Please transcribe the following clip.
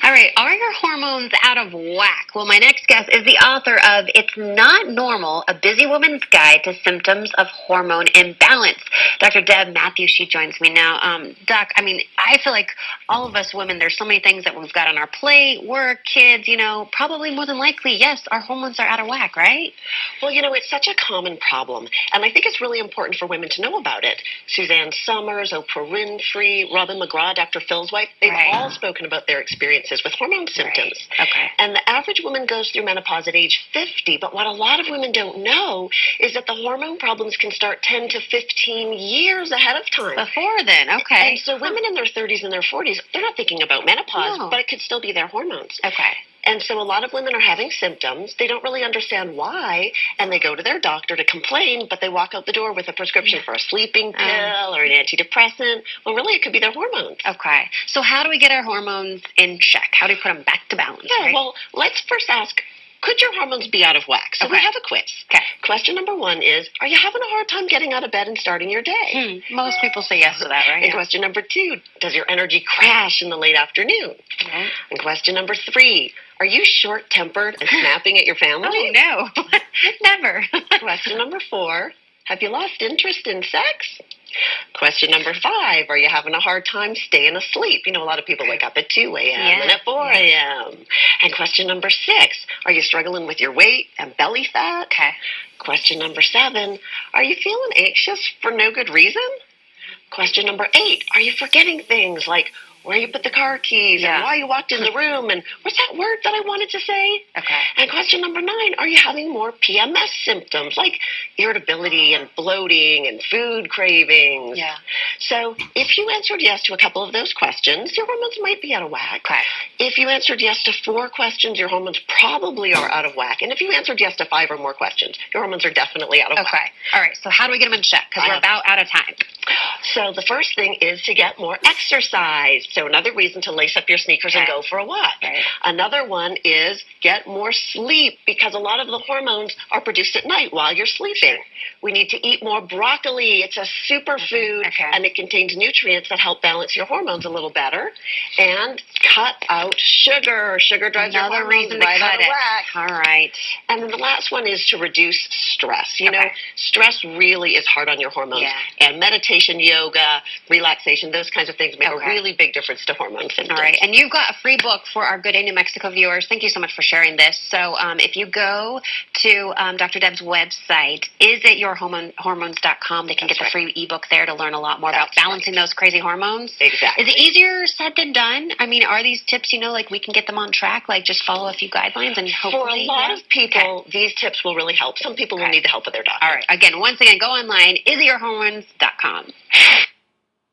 All right, are your hormones out of whack? Well, my next guest is the author of It's Not Normal, A Busy Woman's Guide to Symptoms of Hormone Imbalance. Dr. Deb Matthews, she joins me now. Doc, I feel like all of us women, there's so many things that we've got on our plate, work, kids, probably more than likely, yes, our hormones are out of whack, right? Well, it's such a common problem, and I think it's really important for women to know about it. Suzanne Summers, Oprah Winfrey, Robin McGraw, Dr. Phil's wife, they've all spoken about their experiences with hormone symptoms. Right. Okay. And the average woman goes through menopause at age 50, but what a lot of women don't know is that the hormone problems can start 10 to 15 years ahead of time. Before then, okay. And so women in their 30s and their 40s, they're not thinking about menopause, but it could still be their hormones. Okay. And so a lot of women are having symptoms. They don't really understand why, and they go to their doctor to complain, but they walk out the door with a prescription for a sleeping pill or an antidepressant. Well, really, it could be their hormones. Okay. So how do we get our hormones in check? How do we put them back to balance? Yeah, well, let's first ask, could your hormones be out of whack? So we have a quiz. Okay. Question number 1 is, are you having a hard time getting out of bed and starting your day? Most people say yes to that, right? And question number 2, does your energy crash in the late afternoon? Okay. And question number 3, are you short-tempered and snapping at your family? Oh, no. Never. Question number 4, have you lost interest in sex? Question number 5, are you having a hard time staying asleep? A lot of people wake up at 2 a.m. and at 4 a.m. And question number 6, are you struggling with your weight and belly fat? Okay. Question number 7, are you feeling anxious for no good reason? Question number 8, are you forgetting things like where you put the car keys and why you walked in the room and what's that word that I wanted to say? Okay. And question number 9, are you having more PMS symptoms like irritability and bloating and food cravings? Yeah. So if you answered yes to a couple of those questions, your hormones might be out of whack. Okay. If you answered yes to 4 questions, your hormones probably are out of whack. And if you answered yes to 5 or more questions, your hormones are definitely out of whack. Okay. All right. So how do we get them in check? Because we're about out of time. So the first thing is to get more exercise. So another reason to lace up your sneakers and go for a walk. Right. Another one is get more sleep because a lot of the hormones are produced at night while you're sleeping. We need to eat more broccoli. It's a superfood and it contains nutrients that help balance your hormones a little better. And cut out sugar. Sugar drives your hormones reason to right cut out of whack. All right. And then the last one is to reduce stress. Stress really is hard on your hormones. Yeah. And meditation, yoga, relaxation, those kinds of things make a really big difference to hormone symptoms. All right. And you've got a free book for our Good Day New Mexico viewers. Thank you so much for sharing this. So if you go to Dr. Deb's website, isityourhormones.com, they can get the free ebook there to learn a lot more about balancing those crazy hormones. Exactly. Is it easier said than done? Are these tips, like we can get them on track, like just follow a few guidelines and hopefully... For a lot of people, these tips will really help. Some people will need the help of their doctor. All right. Again, once again, go online, isityourhormones.com.